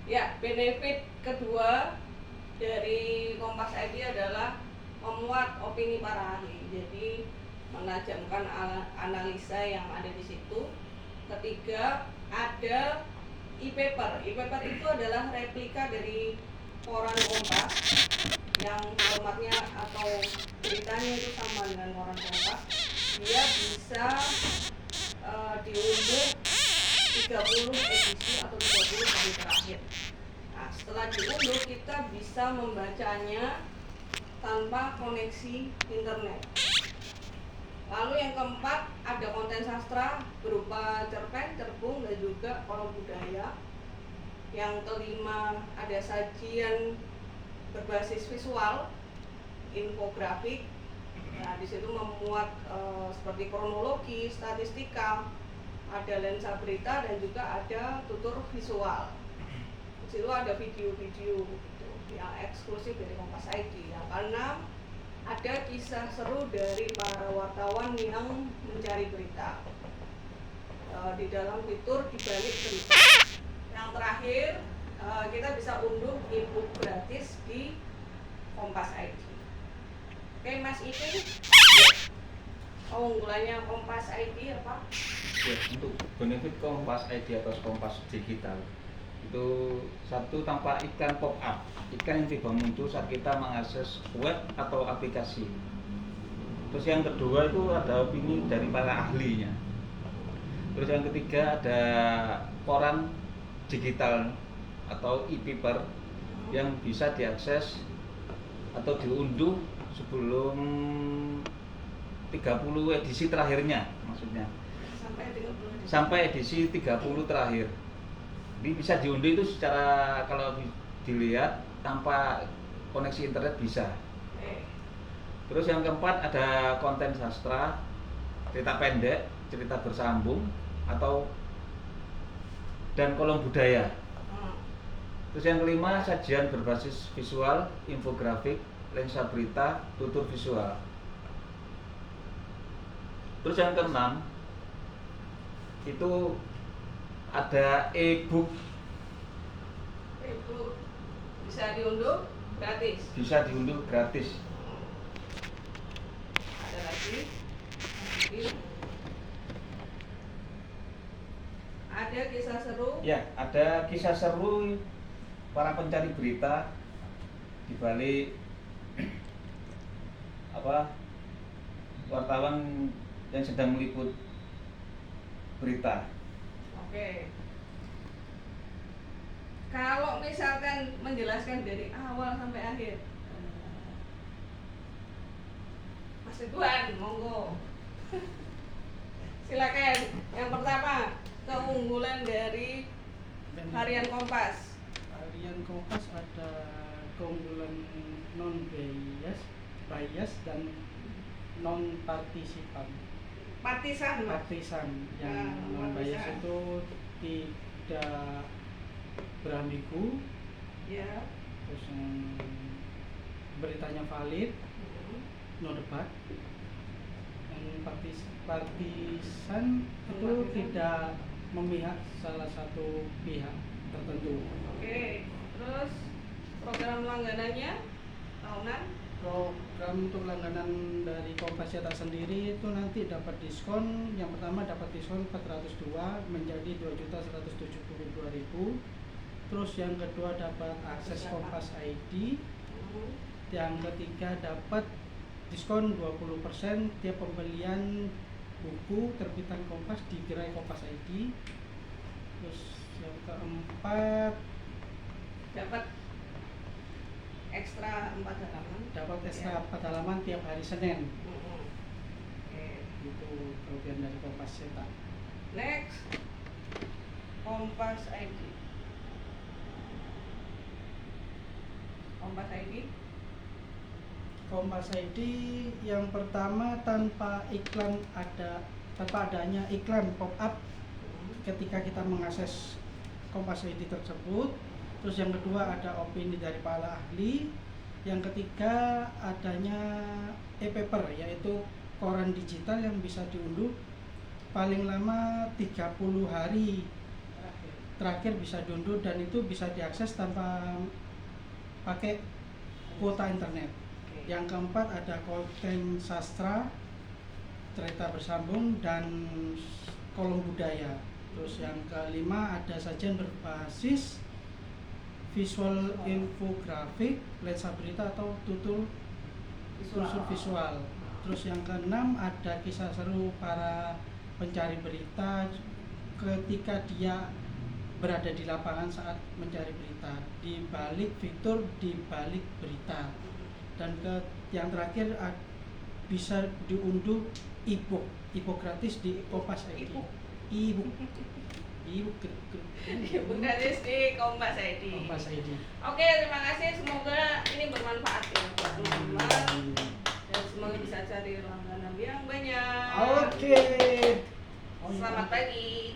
Ya, benefit kedua dari Kompas ID adalah memuat opini para ahli. Jadi menajamkan analisa yang ada di situ. Ketiga, ada e-paper. E-paper itu adalah replika dari koran Kompas yang formatnya atau beritanya itu sama dengan koran Kompas. Dia bisa diunduh 30 edisi atau 30 hari terakhir. Nah, setelah diunduh kita bisa membacanya tanpa koneksi internet. Lalu yang keempat, ada konten sastra berupa cerpen, cerbung, dan juga kolom budaya. Yang kelima, ada sajian berbasis visual, infografik. Nah, di situ memuat seperti kronologi, statistika, ada lensa berita, dan juga ada tutur visual. Di situ ada video-video gitu, yang eksklusif dari Kompas ID. Yang keenam, ada kisah seru dari para wartawan yang mencari berita di dalam fitur dibalik berita. Yang terakhir, kita bisa unduh ebook gratis di Kompas ID. Oke, Mas Ipin, keunggulannya Kompas ID apa? Ya, untuk benefit Kompas ID atau Kompas Digital itu satu, tanpa iklan pop up, iklan yang tiba muncul saat kita mengakses web atau aplikasi. Terus yang kedua itu ada opini dari para ahlinya. Terus yang ketiga ada koran digital atau e-paper yang bisa diakses atau diunduh sebelum 30 edisi terakhirnya, maksudnya sampai edisi 30 terakhir. Jadi bisa diunduh itu secara, kalau dilihat tanpa koneksi internet bisa. Terus yang keempat ada konten sastra, cerita pendek, cerita bersambung, atau dan kolom budaya. Terus yang kelima, sajian berbasis visual, infografik, lensa berita, tutur visual. Terus yang keenam itu ada e-book. E-book bisa diunduh gratis. Bisa diunduh gratis. Ada lagi. Ada kisah seru. Ya, ada kisah seru para pencari berita di balik wartawan yang sedang meliput berita. Oke. Kalau misalkan menjelaskan dari awal sampai akhir, Mas Ridwan, monggo. Silakan. Yang pertama, keunggulan dari Harian Kompas. Harian Kompas ada keunggulan non bias dan non partisipan. Partisan Yang non bias itu tidak berambigu, ya. terus beritanya valid, no debat. Yang partisan itu tidak memihak salah satu pihak tertentu. Oke, terus program langganannya tahunan? Program untuk langganan dari Kompas Cetak sendiri itu nanti dapat diskon. Yang pertama dapat diskon 402 menjadi 2.172.000. Terus yang kedua dapat akses Kompas ID. Yang ketiga dapat diskon 20% tiap pembelian buku terbitan Kompas di gerai Kompas ID. Terus yang keempat dapat ekstra 4 halaman. Dapat ekstra 4 halaman tiap hari Senin. Oke. Itu kelebihan dari Kompas Cetak. Next, Kompas ID. Kompas ID. Kompas ID yang pertama tanpa adanya iklan pop up ketika kita mengakses Kompas ID tersebut. Terus yang kedua ada opini dari para ahli. Yang ketiga adanya e-paper, yaitu koran digital yang bisa diunduh paling lama 30 hari terakhir bisa diunduh dan itu bisa diakses tanpa pakai kuota internet. Oke. Yang keempat ada konten sastra, cerita bersambung, dan kolom budaya. Terus yang kelima ada sajian berbasis visual infografik, lensa berita atau tutur visual. Terus yang keenam ada kisah seru para pencari berita ketika dia berada di lapangan saat mencari berita, di balik fitur di balik berita. Dan yang terakhir bisa diunduh e-book gratis di Kompas ID. E-book gratis di Kompas ID. Oke, terima kasih. Semoga ini bermanfaat ya buat teman-teman dan semoga bisa cari langganan yang banyak. Oke. Selamat pagi.